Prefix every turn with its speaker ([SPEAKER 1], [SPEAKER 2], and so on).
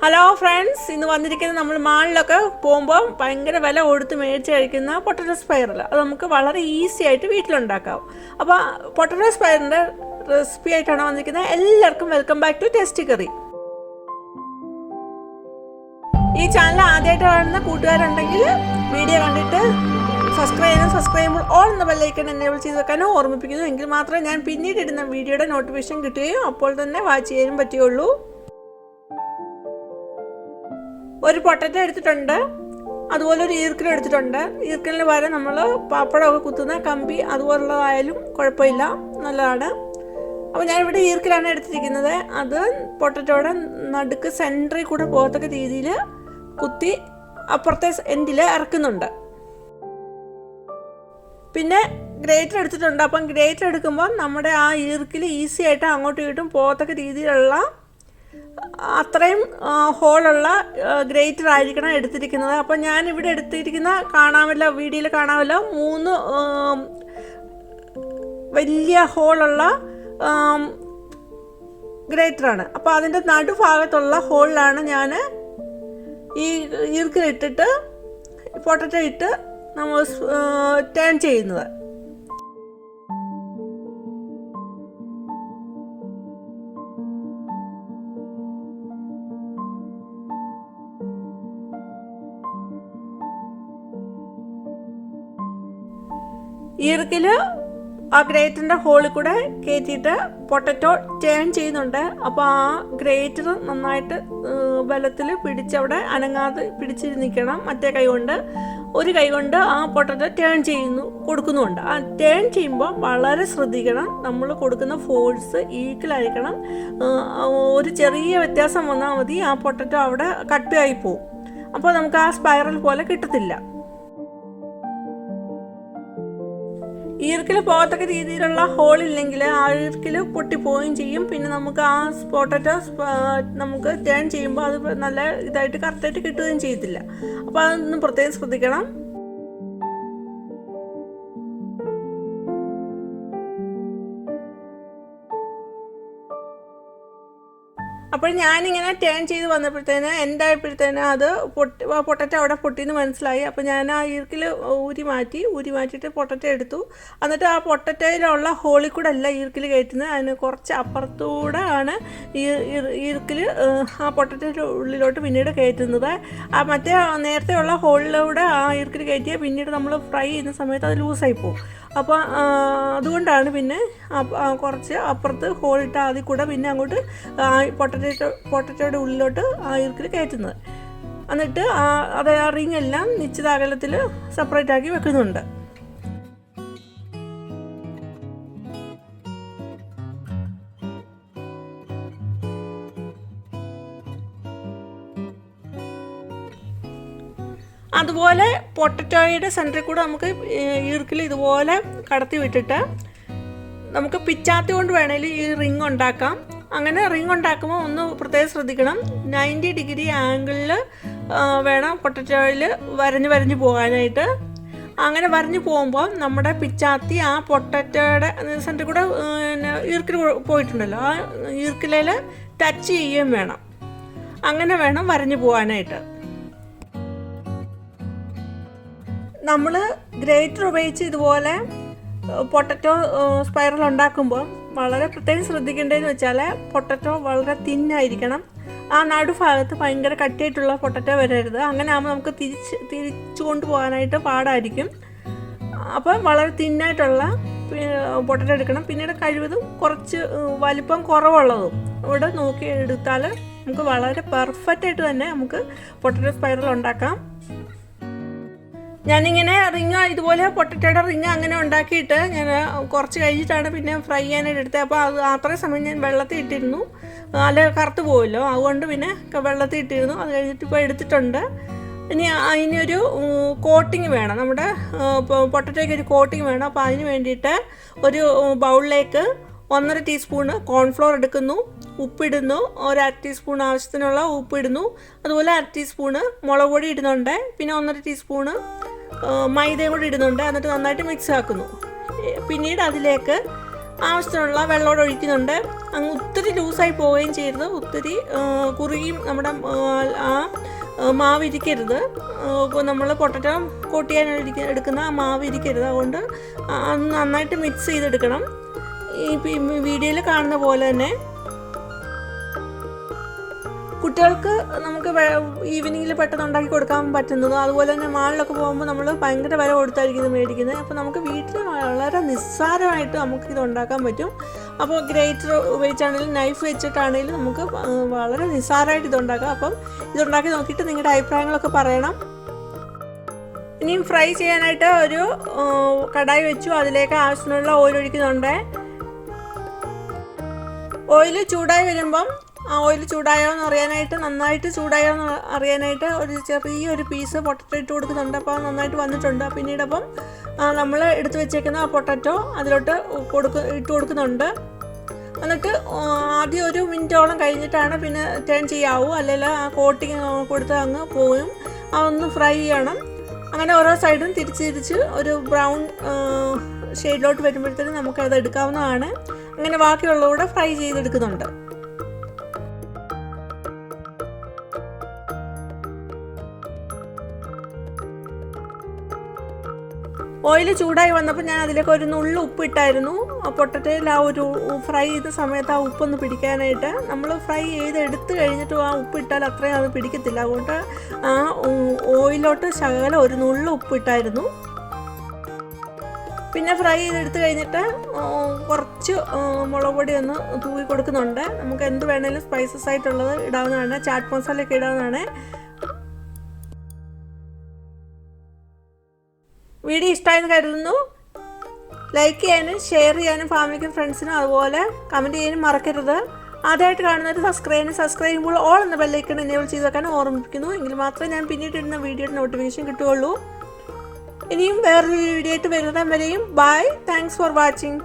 [SPEAKER 1] Hello friends, ഇന്ന് വന്നിരിക്കുന്നത് നമ്മൾ മാളിലൊക്കെ പോകുമ്പോൾ ഭയങ്കര വില കൊടുത്ത് മേടിച്ച് കഴിക്കുന്ന പൊട്ടറ്റോ സ്പൈറൽ. അത് നമുക്ക് വളരെ ഈസി ആയിട്ട് വീട്ടിലുണ്ടാക്കാം. അപ്പോൾ പൊട്ടറ്റോ സ്പൈറലിൻ്റെ റെസിപ്പി ആയിട്ടാണ് വന്നിരിക്കുന്നത്. എല്ലാവർക്കും welcome back to tasty curry. ഈ ചാനൽ ആദ്യമായിട്ട് കാണുന്ന കൂട്ടുകാരുണ്ടെങ്കിൽ വീഡിയോ കണ്ടിട്ട് സബ്സ്ക്രൈബ് ചെയ്യുമ്പോൾ ഓൾ എന്ന ബെല്ലൈക്കൺ എനേബിൾ ചെയ്ത് വെക്കാനോ ഓർമ്മിപ്പിക്കുന്നു. എങ്കിൽ മാത്രമേ ഞാൻ പിന്നീട് ഇടുന്ന വീഡിയോയുടെ നോട്ടിഫിക്കേഷൻ കിട്ടുകയും അപ്പോൾ തന്നെ വാച്ച് ചെയ്യാനും പറ്റുകയുള്ളൂ. ഒരു പൊട്ടറ്റോ എടുത്തിട്ടുണ്ട്, അതുപോലെ ഒരു ഈർക്കിൽ എടുത്തിട്ടുണ്ട്. ഈർക്കിലിന് പകരം നമ്മൾ പാപ്പടമൊക്കെ കുത്തുന്ന കമ്പി അതുപോലുള്ളതായാലും കുഴപ്പമില്ല, നല്ലതാണ്. അപ്പോൾ ഞാനിവിടെ ഈർക്കിലാണ് എടുത്തിരിക്കുന്നത്. അത് പൊട്ടറ്റോയുടെ നടുക്ക് സെൻറ്ററിൽ കൂടെ പോകത്തക്ക രീതിയിൽ കുത്തി അപ്പുറത്തെ എൻഡിൽ ഇറക്കുന്നുണ്ട്. പിന്നെ ഗ്രേറ്റർ എടുത്തിട്ടുണ്ട്. അപ്പം ഗ്രേറ്റർ എടുക്കുമ്പം നമ്മുടെ ആ ഈർക്കിൽ ഈസി ആയിട്ട് അങ്ങോട്ടും ഇങ്ങോട്ടും പോകത്തക്ക രീതിയിലുള്ള അത്രയും ഹോളുള്ള ഗ്രേറ്റർ ആയിരിക്കണം എടുത്തിരിക്കുന്നത്. അപ്പം ഞാനിവിടെ എടുത്തിരിക്കുന്ന കാണാമല്ലോ, വീഡിയോയിൽ കാണാമല്ലോ, 3 വലിയ ഹോളുള്ള ഗ്രേറ്ററാണ്. അപ്പോൾ അതിൻ്റെ നടുഭാഗത്തുള്ള ഹോളിലാണ് ഞാൻ ഈ ഈർക്കിലിട്ടിട്ട് പൊട്ടറ്റോ ഇട്ട് നമ്മൾ ടേൺ ചെയ്യുന്നത്. ഈർക്കിൽ ആ ഗ്രേറ്ററിൻ്റെ ഹോളിൽ കൂടെ കയറ്റിയിട്ട് പൊട്ടറ്റോ ടേൺ ചെയ്യുന്നുണ്ട്. അപ്പോൾ ആ ഗ്രേറ്റർ നന്നായിട്ട് ബലത്തിൽ പിടിച്ചവിടെ അനങ്ങാതെ പിടിച്ച് നിൽക്കണം. മറ്റേ കൈ കൊണ്ട്, ഒരു കൈ കൊണ്ട് ആ പൊട്ടറ്റോ ടേൺ കൊടുക്കുന്നുണ്ട്. ആ ടേൺ ചെയ്യുമ്പോൾ വളരെ ശ്രദ്ധിക്കണം. നമ്മൾ കൊടുക്കുന്ന ഫോഴ്സ് ഈക്വലായിരിക്കണം. ഒരു ചെറിയ വ്യത്യാസം വന്നാൽ മതി, ആ പൊട്ടറ്റോ അവിടെ കട്ടായി പോവും. അപ്പോൾ നമുക്ക് ആ സ്പൈറൽ പോലെ കിട്ടത്തില്ല. ഈർക്കിൽ പോകത്തക്ക രീതിയിലുള്ള ഹോളില്ലെങ്കിൽ ആ ഈർക്കിൽ പൊട്ടിപ്പോവുകയും ചെയ്യും. പിന്നെ നമുക്ക് ആ പൊട്ടറ്റോ നമുക്ക് ടേൺ ചെയ്യുമ്പോൾ അത് നല്ല ഇതായിട്ട് കറക്റ്റായിട്ട് കിട്ടുകയും ചെയ്യത്തില്ല. അപ്പോൾ അതൊന്നും പ്രത്യേകം ശ്രദ്ധിക്കണം. അപ്പോൾ ഞാനിങ്ങനെ ടേൺ ചെയ്ത് വന്നപ്പോഴത്തേന് എന്തായപ്പോഴത്തേന് അത് പൊട്ടറ്റോ അവിടെ പൊട്ടിയെന്ന് മനസ്സിലായി. അപ്പോൾ ഞാൻ ആ ഈർക്കിൽ ഊരി മാറ്റിയിട്ട് പൊട്ടറ്റോ എടുത്തു. എന്നിട്ട് ആ പൊട്ടറ്റോയിലുള്ള ഹോളിൽ കൂടെ അല്ല ഈർക്കിൽ കയറ്റുന്നത്, അതിന് കുറച്ച് അപ്പുറത്തൂടെ ആണ് ഈർക്കിൽ ആ പൊട്ടറ്റോയുടെ ഉള്ളിലോട്ട് പിന്നീട് കയറ്റുന്നത്. ആ മറ്റേ നേരത്തെ ഉള്ള ഹോളിലൂടെ ആ ഈർക്കിൽ കയറ്റിയാൽ പിന്നീട് നമ്മൾ ഫ്രൈ ചെയ്യുന്ന സമയത്ത് അത് ലൂസായി പോകും. അപ്പോൾ അതുകൊണ്ടാണ് പിന്നെ കുറച്ച് അപ്പുറത്ത് ഹോളിട്ട് അതിൽ കൂടെ പിന്നെ അങ്ങോട്ട് പൊട്ടറ്റോയുടെ ഉള്ളിലോട്ട് ആ ഈർക്കിൽ കയറ്റുന്നത്. എന്നിട്ട് അത് ആ റിങ് എല്ലാം നിശ്ചിത അകലത്തിൽ സെപ്പറേറ്റ് ആക്കി വെക്കുന്നുണ്ട്. അതുപോലെ പൊട്ടറ്റോയുടെ സെൻറ്ററിൽ കൂടെ നമുക്ക് ഈർക്കിൽ ഇതുപോലെ കടത്തി വിട്ടിട്ട് നമുക്ക് പിച്ചാത്തി കൊണ്ട് വേണമെങ്കിൽ ഈ റിങ് ഉണ്ടാക്കാം. അങ്ങനെ റിങ് ഉണ്ടാക്കുമ്പോൾ ഒന്ന് പ്രത്യേകം ശ്രദ്ധിക്കണം, 90 ഡിഗ്രി ആംഗിളിൽ വേണം പൊട്ടറ്റോയിൽ വരഞ്ഞു പോകാനായിട്ട്. അങ്ങനെ വരഞ്ഞു പോകുമ്പോൾ നമ്മുടെ പിച്ചാത്തി ആ പൊട്ടറ്റോയുടെ സെൻറ്ററിൽ കൂടെ ഈർക്കിൽ പോയിട്ടുണ്ടല്ലോ, ആ ഈർക്കിലേൽ ടച്ച് ചെയ്യുകയും വേണം. അങ്ങനെ വേണം വരഞ്ഞു പോകാനായിട്ട്. നമ്മൾ ഗ്രേറ്റർ ഉപയോഗിച്ച് ഇതുപോലെ പൊട്ടറ്റോ സ്പൈറൽ ഉണ്ടാക്കുമ്പോൾ വളരെ പ്രത്യേകം ശ്രദ്ധിക്കേണ്ടതെന്ന് വെച്ചാൽ പൊട്ടറ്റോ വളരെ തിന്നായിരിക്കണം. ആ നടുഭാഗത്ത് ഭയങ്കര കട്ടിയായിട്ടുള്ള പൊട്ടറ്റോ വരരുത്. അങ്ങനെ ആകുമ്പോൾ നമുക്ക് തിരിച്ചു കൊണ്ടുപോകാനായിട്ട് പാടായിരിക്കും. അപ്പം വളരെ തിന്നായിട്ടുള്ള പൊട്ടറ്റോ എടുക്കണം. പിന്നീട് കഴിവതും കുറച്ച് വലിപ്പം കുറവുള്ളതും ഇവിടെ നോക്കി എടുത്താൽ നമുക്ക് വളരെ പെർഫെക്റ്റായിട്ട് തന്നെ നമുക്ക് പൊട്ടറ്റോ സ്പൈറൽ ഉണ്ടാക്കാം. ഞാനിങ്ങനെ റിങ് ഇതുപോലെ പൊട്ടറ്റോയുടെ റിങ് അങ്ങനെ ഉണ്ടാക്കിയിട്ട് ഞാൻ കുറച്ച് കഴിഞ്ഞിട്ടാണ് പിന്നെ ഫ്രൈ ചെയ്യാനായിട്ട് എടുത്തത്. അപ്പോൾ അത് അത്രയും സമയം ഞാൻ വെള്ളത്തിൽ ഇട്ടിരുന്നു, അല്ല കറുത്ത് പോകുമല്ലോ, അതുകൊണ്ട് പിന്നെ വെള്ളത്തിൽ ഇട്ടിരുന്നു. അത് കഴിഞ്ഞിട്ട് ഇപ്പോൾ എടുത്തിട്ടുണ്ട്. ഇനി അതിനൊരു കോട്ടിങ് വേണം, നമ്മുടെ പൊട്ടറ്റോയ്ക്ക് ഒരു കോട്ടിങ് വേണം. അപ്പോൾ അതിന് വേണ്ടിയിട്ട് ഒരു ബൗളിലേക്ക് 1.5 ടീസ്പൂണ് കോൺഫ്ലോർ എടുക്കുന്നു, ഉപ്പിടുന്നു, 1/2 ടീസ്പൂൺ ആവശ്യത്തിനുള്ള ഉപ്പിടുന്നു, അതുപോലെ 1/2 ടീസ്പൂണ് മുളക് പൊടി ഇടുന്നുണ്ട്, പിന്നെ 1.5 ടീസ്പൂണ് മൈദയും കൂടി ഇടുന്നുണ്ട്. എന്നിട്ട് നന്നായിട്ട് മിക്സ് ആക്കുന്നു. പിന്നീട് അതിലേക്ക് ആവശ്യത്തിനുള്ള വെള്ളം ഒഴിക്കുന്നുണ്ട്. അങ്ങ് ഒത്തിരി ലൂസായി പോവുകയും ചെയ്യരുത്, ഒത്തിരി കുറുകിയും നമ്മുടെ ആ മാവ് ഇരിക്കരുത്. നമ്മൾ പൊട്ടറ്റോ കോട്ട് ചെയ്യാൻ എടുക്കുന്ന ആ മാവ് ഇരിക്കരുത്. അതുകൊണ്ട് അത് നന്നായിട്ട് മിക്സ് ചെയ്തെടുക്കണം. ഈ വീഡിയോയിൽ കാണുന്ന പോലെ തന്നെ. കുട്ടികൾക്ക് നമുക്ക് ഈവനിങ്ങിൽ പെട്ടെന്ന് ഉണ്ടാക്കി കൊടുക്കാൻ പറ്റുന്നതും, അതുപോലെ തന്നെ മാളിലൊക്കെ പോകുമ്പോൾ നമ്മൾ ഭയങ്കര വില കൊടുത്തായിരിക്കും ഇത് മേടിക്കുന്നത്. അപ്പോൾ നമുക്ക് വീട്ടിൽ വളരെ നിസ്സാരമായിട്ട് നമുക്കിത് ഉണ്ടാക്കാൻ പറ്റും. അപ്പോൾ ഗ്രേറ്റർ ഉപയോഗിച്ചാണെങ്കിലും നൈഫ് വെച്ചിട്ടാണെങ്കിലും നമുക്ക് വളരെ നിസ്സാരമായിട്ട് ഇതുണ്ടാക്കാം. അപ്പം ഇതുണ്ടാക്കി നോക്കിയിട്ട് നിങ്ങളുടെ അഭിപ്രായങ്ങളൊക്കെ പറയണം. ഇനിയും ഫ്രൈ ചെയ്യാനായിട്ട് ഒരു കടായി വെച്ചു. അതിലേക്ക് ആവശ്യത്തിനുള്ള ഓയിൽ ഒഴിക്കുന്നുണ്ട്. ഓയിൽ ചൂടായി വരുമ്പം ആ ഓയിൽ ചൂടായോ എന്ന് അറിയാനായിട്ട്, നന്നായിട്ട് ചൂടായോ എന്ന് അറിയാനായിട്ട് ഒരു ചെറിയൊരു പീസ് പൊട്ടറ്റോ ഇട്ട് കൊടുക്കുന്നുണ്ട്. അപ്പോൾ നന്നായിട്ട് വന്നിട്ടുണ്ട്. പിന്നീട് അപ്പം നമ്മൾ എടുത്ത് വെച്ചേക്കുന്ന ആ പൊട്ടറ്റോ അതിലോട്ട് ഇട്ട് കൊടുക്കുന്നുണ്ട്. എന്നിട്ട് ആദ്യം ഒരു മിനിറ്റോളം കഴിഞ്ഞിട്ടാണ് പിന്നെ ടേൺ ചെയ്യാവൂ, അല്ലെങ്കിൽ ആ കോട്ടിങ് കൊടുത്ത് അങ്ങ് പോകും. അതൊന്ന് ഫ്രൈ ചെയ്യണം. അങ്ങനെ ഓരോ സൈഡും തിരിച്ച് ഒരു ബ്രൗൺ ഷെയ്ഡിലോട്ട് വരുമ്പോഴത്തേനും നമുക്കത് എടുക്കാവുന്നതാണ്. അങ്ങനെ ബാക്കിയുള്ളകൂടെ ഫ്രൈ ചെയ്തെടുക്കുന്നുണ്ട്. ഓയിൽ ചൂടായി വന്നപ്പോൾ ഞാൻ അതിലേക്ക് ഒരു നുള്ളു ഉപ്പ് ഇട്ടായിരുന്നു. പൊട്ടറ്റോയിൽ ആ ഒരു ഫ്രൈ ചെയ്ത സമയത്ത് ആ ഉപ്പൊന്ന് പിടിക്കാനായിട്ട്. നമ്മൾ ഫ്രൈ ചെയ്തെടുത്ത് കഴിഞ്ഞിട്ട് ആ ഉപ്പ് ഇട്ടാൽ അത്രയും അത് പിടിക്കത്തില്ല. അതുകൊണ്ട് ആ ഓയിലോട്ട് ശകലം ഒരു നുള്ളു ഉപ്പ് ഇട്ടായിരുന്നു. പിന്നെ ഫ്രൈ ചെയ്തെടുത്ത് കഴിഞ്ഞിട്ട് കുറച്ച് മുളക് പൊടി ഒന്ന് തൂവി കൊടുക്കുന്നുണ്ട്. നമുക്ക് എന്ത് വേണേലും സ്പൈസസ് ആയിട്ടുള്ളത് ഇടാവുന്നതാണ്. ചാറ്റ് മസാലയൊക്കെ ഇടാവുന്നതാണ്. വീഡിയോ ഇഷ്ടമായെന്ന് കരുതുന്നു. ലൈക്ക് ചെയ്യാനും ഷെയർ ചെയ്യാനും ഫാമിലിക്കും ഫ്രണ്ട്സിനും അതുപോലെ കമൻറ്റ് ചെയ്യാനും മറക്കരുത്. ആദ്യമായിട്ട് കാണുന്നവർ സബ്സ്ക്രൈബ് ചെയ്യുമ്പോൾ ഓൾ എന്ന ബെല്ലൈക്കൺ എനേബിൾ ചെയ്ത് വെക്കാൻ ഓർമ്മിപ്പിക്കുന്നു. എങ്കിൽ മാത്രമേ ഞാൻ പിന്നീട് ഇടുന്ന വീഡിയോയുടെ നോട്ടിഫിക്കേഷൻ കിട്ടുകയുള്ളൂ. ഇനിയും വേറൊരു വീഡിയോ ആയിട്ട് വരുന്നവരെയും ബൈ. Thanks for watching.